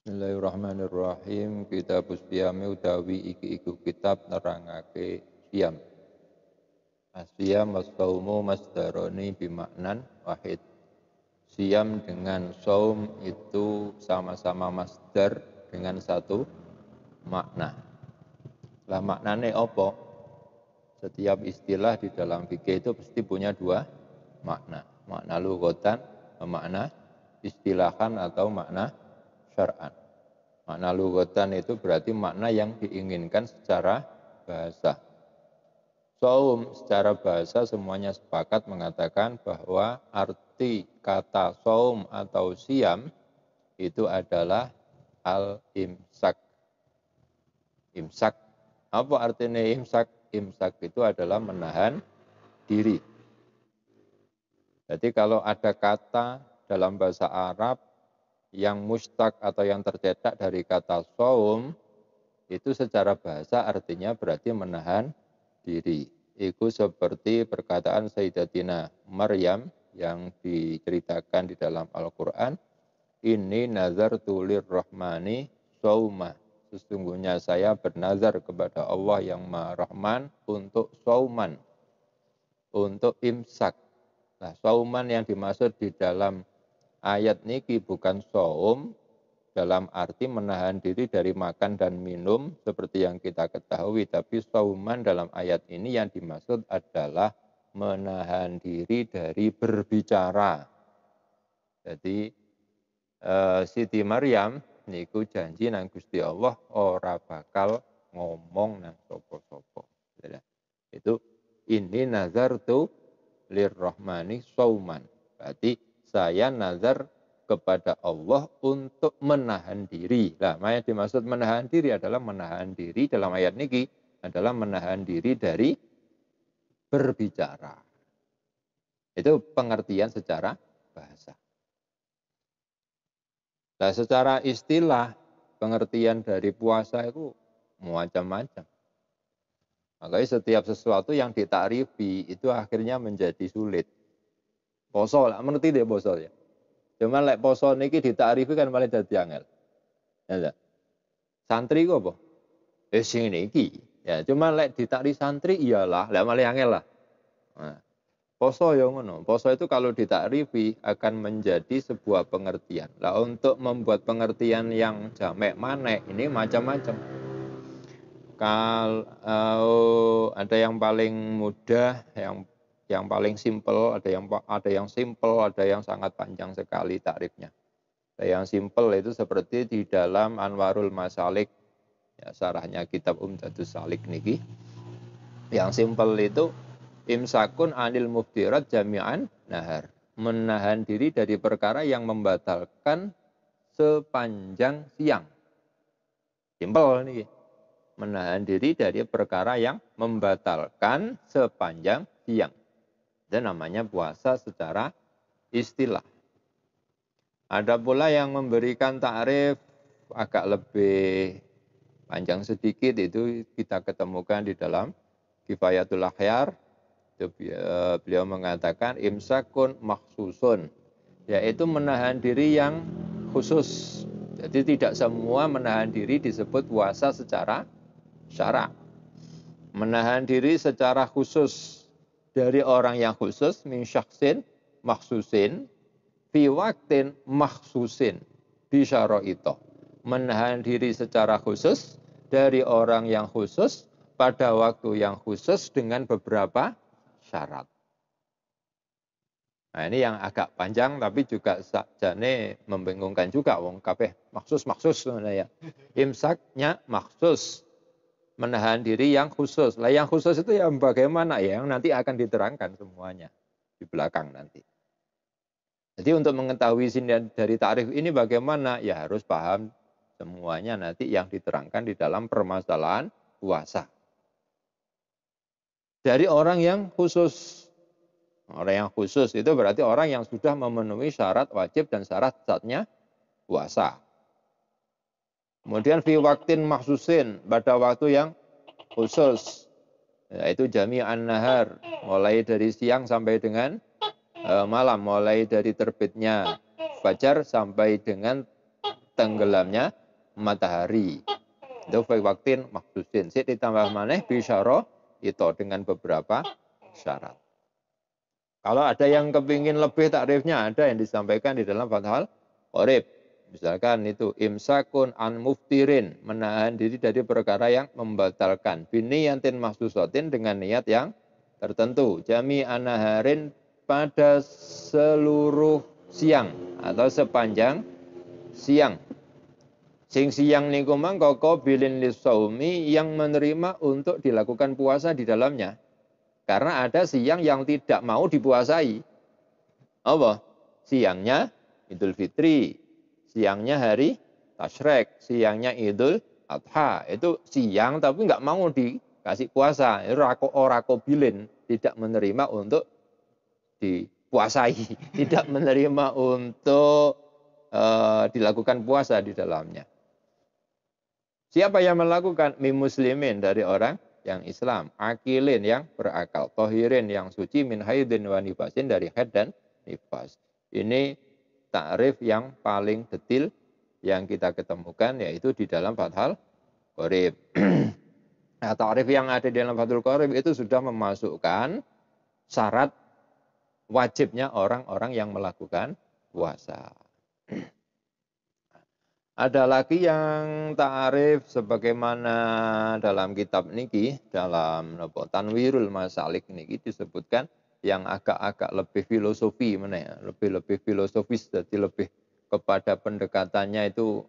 Bismillahirrahmanirrahim. Kitab Siyami utawi iku kitab nerangake siyam. Siyam was-saumu masdaroni bimaknan wahid. Siyam dengan saum itu sama-sama masdar dengan satu makna. Lah maknane apa? Setiap istilah di dalam fikih itu pasti punya dua makna. Makna lughatan, makna istilahan atau makna syar'an. Makna lughatan itu berarti makna yang diinginkan secara bahasa. Saum secara bahasa semuanya sepakat mengatakan bahwa arti kata saum atau siyam itu adalah al-imsak. Imsak. Apa artinya imsak? Imsak itu adalah menahan diri. Jadi kalau ada kata dalam bahasa Arab yang mustaq atau yang tercetak dari kata saum, itu secara bahasa artinya berarti menahan diri. Itu seperti perkataan Sayyidatina Maryam yang diceritakan di dalam Al-Quran. Inni nazartu lirrahmani sauma. Sesungguhnya saya bernazar kepada Allah yang Maha Rahman untuk sauman, untuk imsak. Nah, sauman yang dimaksud di dalam ayat niki bukan saum dalam arti menahan diri dari makan dan minum seperti yang kita ketahui, tapi sauman dalam ayat ini yang dimaksud adalah menahan diri dari berbicara. Jadi Siti Maryam niku janji nang Gusti Allah ora bakal ngomong nang sapa-sapa. Itu ini nazartu lirrahmani sauman. Berarti saya nazar kepada Allah untuk menahan diri. Nah, yang dimaksud menahan diri adalah menahan diri dalam ayat niki adalah menahan diri dari berbicara. Itu pengertian secara bahasa. Nah, secara istilah pengertian dari puasa itu macam-macam. Makanya setiap sesuatu yang ditakrifi itu akhirnya menjadi sulit. Poso lah, mengerti deh poso ya. Cuma lek poso niki ditakrifi kan paling dadi angel. Ya. Santri ku apa? Sing niki. Ya, cuma lek ditakrifi santri iyalah, lek paling angel lah. Nah, poso ya ngono. Poso itu kalau ditakrifi akan menjadi sebuah pengertian. Lah untuk membuat pengertian yang jamek manek ini macam-macam. Kalau ada yang paling mudah, yang paling simpel, ada yang simpel, ada yang sangat panjang sekali takrifnya. Yang simpel itu seperti di dalam Anwarul Masalik, ya, sarahnya kitab Umdatus Salik niki. Yang simpel itu imsakun anil muftirat jami'an nahar. Menahan diri dari perkara yang membatalkan sepanjang siang. Simpel niki. Menahan diri dari perkara yang membatalkan sepanjang siang. Dan namanya puasa secara istilah. Ada pula yang memberikan takrif agak lebih panjang sedikit, itu kita ketemukan di dalam Kifayatul Akhyar. Beliau mengatakan imsakun makhsusun, yaitu menahan diri yang khusus. Jadi tidak semua menahan diri disebut puasa secara syara'. Menahan diri secara khusus dari orang yang khusus, min syakhsin makhsusin fi waktin makhsusin bi syara'ita. Menahan diri secara khusus dari orang yang khusus pada waktu yang khusus dengan beberapa syarat. Nah, ini yang agak panjang tapi juga sakjane membingungkan juga wong kabeh maksus ya. Imsaknya maksus, menahan diri yang khusus. Lah yang khusus itu yang bagaimana ya? Yang nanti akan diterangkan semuanya di belakang nanti. Jadi untuk mengetahui dari takrif ini bagaimana? Ya harus paham semuanya nanti yang diterangkan di dalam permasalahan puasa. Dari orang yang khusus. Orang yang khusus itu berarti orang yang sudah memenuhi syarat wajib dan syarat zatnya puasa. Kemudian fi waktin maksusin, pada waktu yang khusus, yaitu jami'an nahar, mulai dari siang sampai dengan malam, mulai dari terbitnya fajar sampai dengan tenggelamnya matahari. Itu fi waktin maksusin. Sik ditambah maneh bisyara itu dengan beberapa syarat. Kalau ada yang kepingin lebih takrifnya, ada yang disampaikan di dalam Fathul Qorib. Misalkan itu imsakun an muftirin, menahan diri dari perkara yang membatalkan. Biniyatin mahsusatin dengan niat yang tertentu. Jami anaharin pada seluruh siang atau sepanjang siang. Sing siang niku mangka qabilin lisaumi yang menerima untuk dilakukan puasa di dalamnya. Karena ada siang yang tidak mau dipuasai. Apa? Siangnya Idul Fitri, siangnya hari Tasyrik, siangnya Idul Adha. Itu siang tapi nggak mau dikasih puasa. Ora qabilin, tidak menerima untuk dipuasai, tidak menerima untuk dilakukan puasa di dalamnya. Siapa yang melakukan? Min muslimin, dari orang yang Islam, akilin yang berakal, tohirin yang suci, min haidin wa nifasin, dari haid dan nifas. Ini takrif yang paling detil yang kita ketemukan, yaitu di dalam Fathul Qorib. Nah, takrif yang ada di dalam Fathul Qorib itu sudah memasukkan syarat wajibnya orang-orang yang melakukan puasa. Ada lagi yang ta'arif sebagaimana dalam kitab niki, dalam Tanwirul Masalik niki disebutkan yang agak-agak lebih filosofi mana, lebih filosofis, jadi lebih kepada pendekatannya itu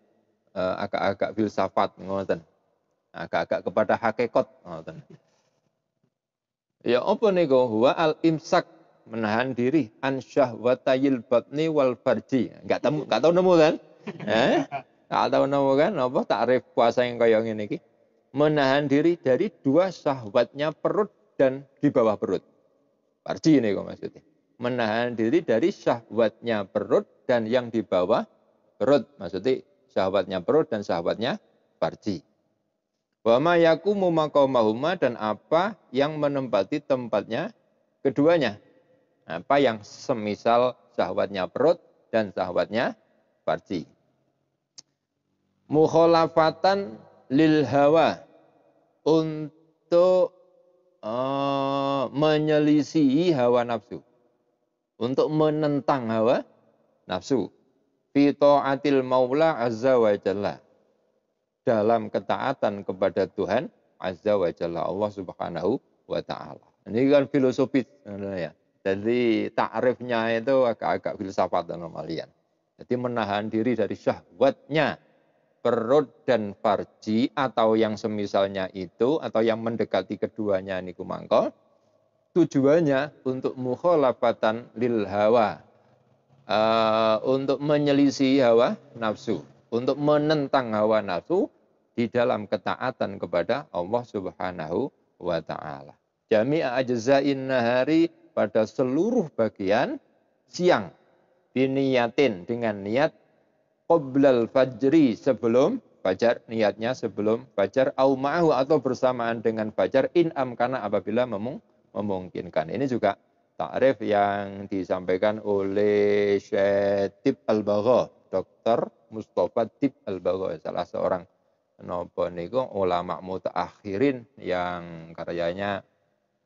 agak-agak filsafat ngoten. Agak-agak kepada hakikat ngoten. Ya apa niku? Huwa al-imsak, menahan diri an syahwatayil batni wal farji. Enggak tahu nemu kan? Tak tahu nemu kan apa takrif puasa yang kaya ngene iki? Menahan diri dari dua syahwatnya perut dan di bawah perut. Farji ini kok maksudnya. Menahan diri dari syahwatnya perut dan yang di bawah perut. Maksudnya syahwatnya perut dan syahwatnya farji. Wa ma yakumu maqamahuma, dan apa yang menempati tempatnya keduanya. Apa yang semisal syahwatnya perut dan syahwatnya farji. Mukhalafatan lil hawa, untuk menyelisihi hawa nafsu, untuk menentang hawa nafsu. Fi ta'atil maula azza wa jalla, dalam ketaatan kepada Tuhan azza wa jalla, Allah subhanahu wa ta'ala. Ini kan filosofis ya. Jadi takrifnya itu agak-agak filsafat kalian. Jadi menahan diri dari syahwatnya perut dan farji atau yang semisalnya itu, atau yang mendekati keduanya niku mangko, tujuannya untuk mukhalafatan lil hawa, untuk menyelisih hawa nafsu, untuk menentang hawa nafsu di dalam ketaatan kepada Allah Subhanahu wa ta'ala. Jami'a ajza'in nahari, pada seluruh bagian siang, biniyatin, dengan niat qoblal fajri, sebelum fajar, niatnya sebelum fajar, au ma'ahu, atau bersamaan dengan fajar, in amkana, apabila memungkinkan. Ini juga takrif yang disampaikan oleh Syekh Tib Al-Bagha, Dr. Mustafa Tib Al-Bagha, salah seorang napa niku ulama mutaakhirin yang karyanya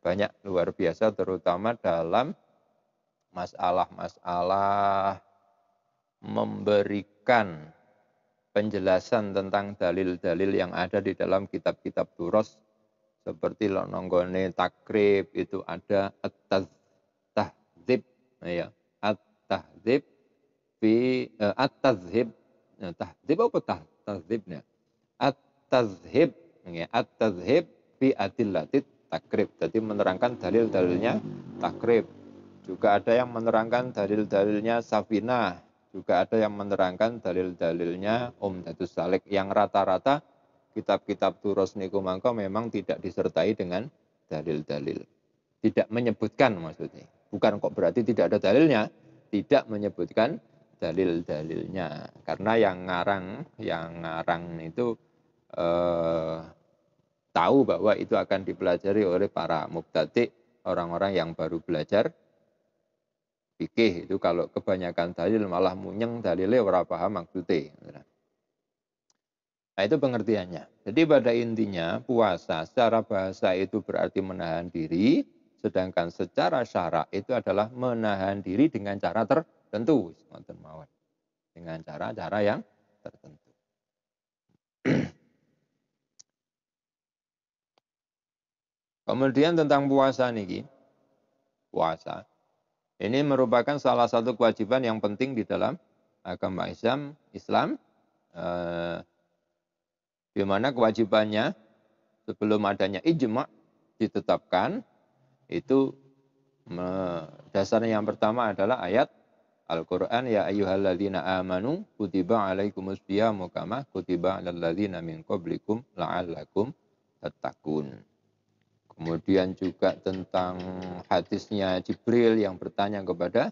banyak, luar biasa, terutama dalam masalah-masalah memberikan penjelasan tentang dalil-dalil yang ada di dalam kitab-kitab Turos, seperti nonggone takrib itu ada at-tahdzib, ya, at-tahdzib fi at-tazhib, tahdzib apa tahdzibnya? At-tazhib, ya, at-tazhib fi adillatit takrib. Jadi menerangkan dalil-dalilnya takrib. Juga ada yang menerangkan dalil-dalilnya Safinah. Juga ada yang menerangkan dalil-dalilnya Umdatus Salik, yang rata-rata kitab-kitab Turos niku mangka memang tidak disertai dengan dalil-dalil. Tidak menyebutkan maksudnya. Bukan kok berarti tidak ada dalilnya, tidak menyebutkan dalil-dalilnya. Karena yang ngarang itu tahu bahwa itu akan dipelajari oleh para mubtadi', orang-orang yang baru belajar fikih. Itu kalau kebanyakan dalil malah munyeng dalilnya ora paham maksudnya. Nah, itu pengertiannya. Jadi pada intinya puasa secara bahasa itu berarti menahan diri, sedangkan secara syara itu adalah menahan diri dengan cara tertentu. Dengan cara-cara yang tertentu. Kemudian tentang puasa niki. Puasa. Ini merupakan salah satu kewajiban yang penting di dalam agama Islam. Di mana kewajibannya sebelum adanya ijma ditetapkan, itu dasarnya yang pertama adalah ayat Al-Quran, ya ayyuhalladzina amanu kutiba alaikumus shiyamu kama kutiba alal ladzina min qablikum la'allakum tattaqun. Kemudian juga tentang hadisnya Jibril yang bertanya kepada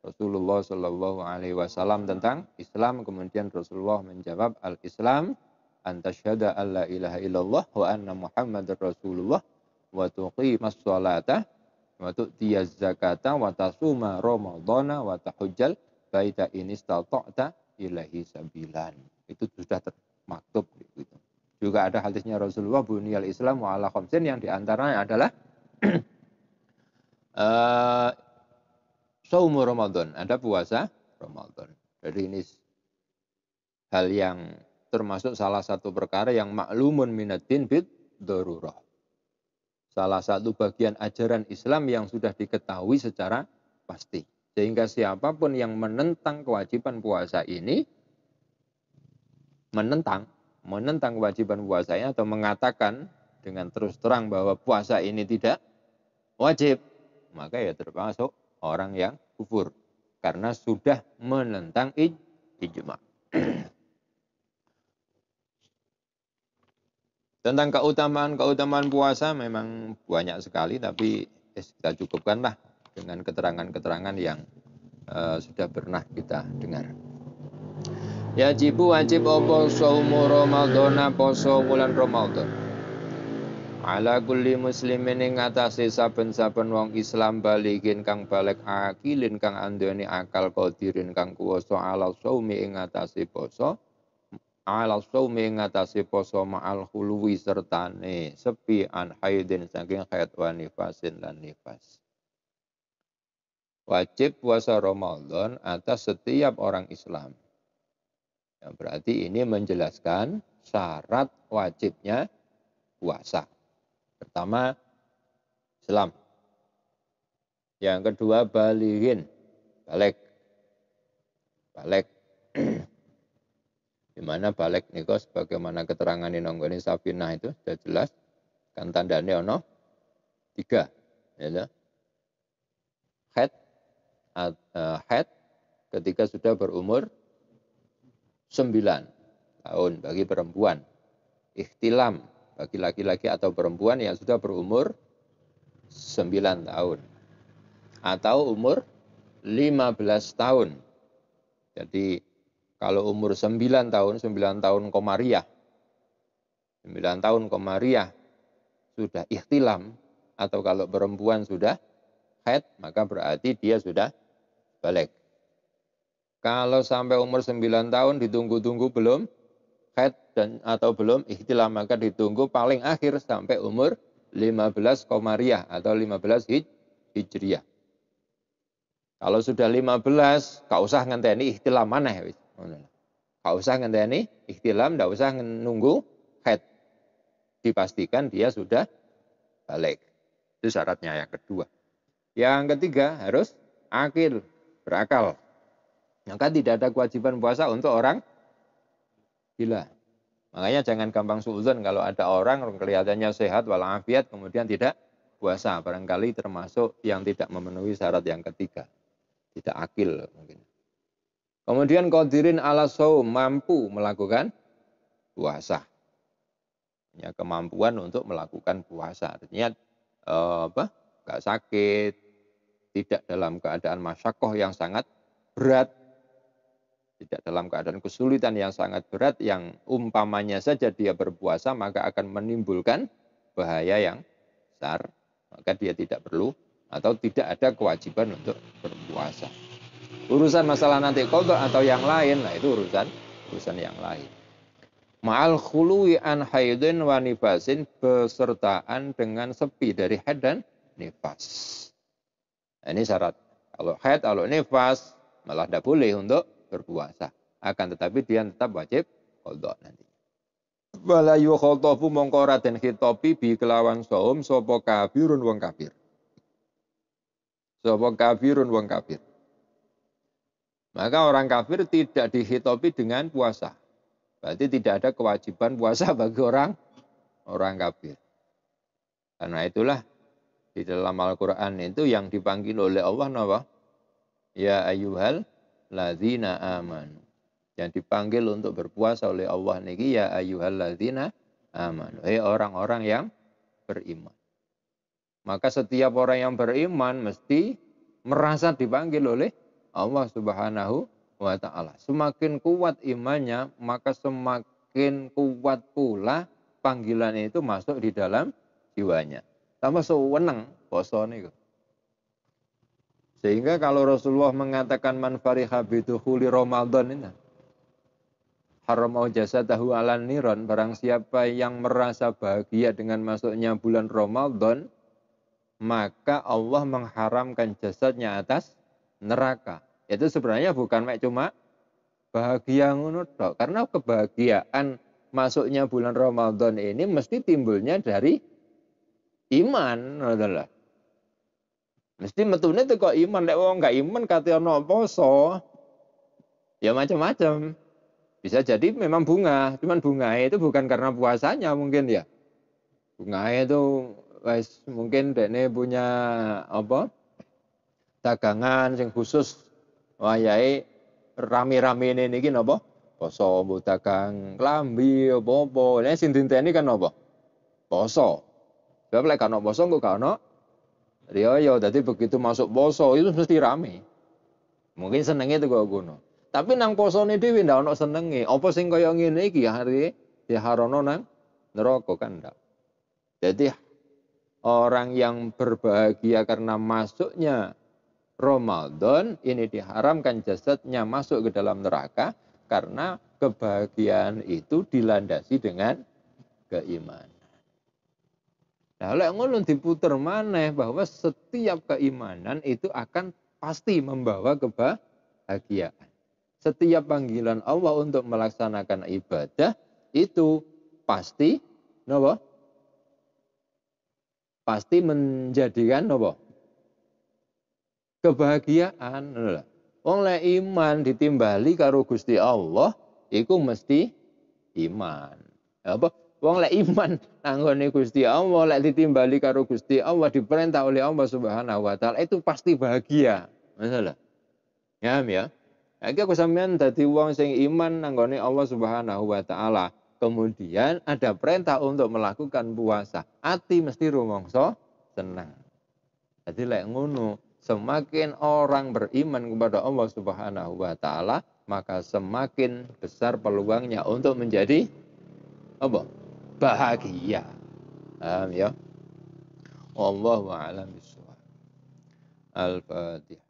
Rasulullah Shallallahu Alaihi Wasallam tentang Islam. Kemudian Rasulullah menjawab, al-Islam antasyhada alla ilaha illallah wa anna Muhammadar Rasulullah wa tuqimas sholata wa tu'tiyaz zakata wa tasuma ramadhana wa tahujjal baita in istata'ta ilahi sabilan. Itu sudah termaktub gitu. Juga ada hadisnya Rasulullah buniyal Islam wa ala khamsin yang diantaranya adalah saumu Ramadan, ada puasa Ramadan. Jadi ini hal yang termasuk salah satu perkara yang maklumun minaddin bid darurah. Salah satu bagian ajaran Islam yang sudah diketahui secara pasti. Sehingga siapapun yang menentang kewajiban puasa ini, menentang kewajiban puasanya atau mengatakan dengan terus terang bahwa puasa ini tidak wajib, maka ya termasuk orang yang kufur. Karena sudah menentang ijma'. Tentang keutamaan puasa memang banyak sekali, tapi kita cukupkanlah dengan keterangan-keterangan yang sudah pernah kita dengar. Wajib apa saumu Ramadhana, poso bulan Ramadan. Ala kulli muslimin ing atase saben-saben wong Islam baligin kang balik akilin kang andhane akal qadirin kang kuwasa ala saumi ing atase poso. Ala saumi ing atase poso ma'al khuluwi sertane sepi an haidin saking haid wa nifasin lan nifas. Wajib puasa Ramadan atas setiap orang Islam. Ya, berarti ini menjelaskan syarat wajibnya puasa. Pertama, Islam. Yang kedua, balik. Di mana balik niku sebagaimana keterangan di nonggone Safinah itu sudah jelas. Kan tandanya ono 3. Ya. Haid ketika sudah berumur 9 tahun bagi perempuan. Ikhtilam bagi laki-laki atau perempuan yang sudah berumur 9 tahun. Atau umur 15 tahun. Jadi kalau umur 9 tahun komariah. 9 tahun komariah sudah ikhtilam. Atau kalau perempuan sudah haid, maka berarti dia sudah balik. Kalau sampai umur 9 tahun ditunggu-tunggu belum haid atau belum ikhtilam, maka ditunggu paling akhir sampai umur 15 komariah atau 15 hijriah. Kalau sudah 15, gak usah ngenteni ikhtilam maneh wis. Gak usah ngenteni ikhtilam, gak usah nunggu haid. Dipastikan dia sudah balik. Itu syaratnya yang kedua. Yang ketiga harus akil, berakal. Maka tidak ada kewajiban puasa untuk orang gila. Makanya jangan gampang suudzon kalau ada orang kelihatannya sehat walafiat kemudian tidak puasa. Barangkali termasuk yang tidak memenuhi syarat yang ketiga. Tidak akil mungkin. Kemudian qadirin ala shaum, mampu melakukan puasa. Punya kemampuan untuk melakukan puasa. Artinya enggak sakit, tidak dalam keadaan masyakoh yang sangat berat. Tidak dalam keadaan kesulitan yang sangat berat, yang umpamanya saja dia berpuasa maka akan menimbulkan bahaya yang besar. Maka dia tidak perlu atau tidak ada kewajiban untuk berpuasa. Urusan masalah nanti qadha atau yang lain, nah itu urusan yang lain. Ma'al khuluwi an haidin wa nifasin, besertaan dengan sepi dari haid dan nifas. Nah, ini syarat. Kalau haid, kalau nifas, malah tidak boleh untuk berpuasa. Akan tetapi dia tetap wajib qadha nanti. Wala yukhatabu mongko ora den khitabi bi kelawan saum sapa kafirun wong kafir. Sapa kafirun wong kafir. Maka orang kafir tidak dihitopi dengan puasa. Berarti tidak ada kewajiban puasa bagi orang kafir. Karena itulah di dalam Al-Quran itu yang dipanggil oleh Allah apa? Ya ayyuhal ladzina amanu. Yang dipanggil untuk berpuasa oleh Allah niki ya ayyuhal ladzina amanu. Hei orang-orang yang beriman. Maka setiap orang yang beriman mesti merasa dipanggil oleh Allah Subhanahu wa ta'ala. Semakin kuat imannya, maka semakin kuat pula panggilan itu masuk di dalam jiwanya. Tambah sewenang poso niku. Sehingga kalau Rasulullah mengatakan man fariha bidukhuli Ramadan ini, haramau jasadahu alan niron, barang siapa yang merasa bahagia dengan masuknya bulan Ramadan, maka Allah mengharamkan jasadnya atas neraka. Itu sebenarnya bukan cuma bahagia ngono tok, karena kebahagiaan masuknya bulan Ramadan ini mesti timbulnya dari iman, adalah. Mesti metune teko iman, lek wong enggak iman kate ana poso. Ya macam-macam. Bisa jadi memang bunga, cuman bunga itu bukan karena puasanya mungkin ya. Bunga itu wis mungkin dekne punya apa? Dagangan sing khusus wayahe rame-rame ini niki napa? Poso mbok dagang klambi apa-apa. Nek sing dinteni kan napa? Poso. Sebab lek kan poso kok gak ono riyo, dadi begitu masuk poso itu mesti rame. Mungkin senenge itu kok ngono. Tapi nang posone dhewe ndak ono senenge. Apa sing kaya ngene iki hari diharono nang neraka kan ndak. Jadi orang yang berbahagia karena masuknya Ramadan ini diharamkan jasadnya masuk ke dalam neraka karena kebahagiaan itu dilandasi dengan keimanan. Nah, lek ngono diputer maneh bahwa setiap keimanan itu akan pasti membawa kebahagiaan. Setiap panggilan Allah untuk melaksanakan ibadah itu pasti napa? Pasti menjadikan napa? Kebahagiaan. Wong lek iman ditimbali karo Gusti Allah iku mesti iman. Apa? Wong lek iman nanggone Gusti Allah, lek ditimbali karo Gusti Allah, diperintah oleh Allah Subhanahu wa taala, itu pasti bahagia. Masalah. Ya. Iki aku sampean dadi wong sing iman nanggone Allah Subhanahu wa taala. Kemudian ada perintah untuk melakukan puasa. Ati mesti rumangsa senang. Jadi lek ngono, semakin orang beriman kepada Allah Subhanahu wa taala, maka semakin besar peluangnya untuk menjadi apa? Bahagia. Paham ya? Wallahu a'lam bishawab. Al-Fatihah.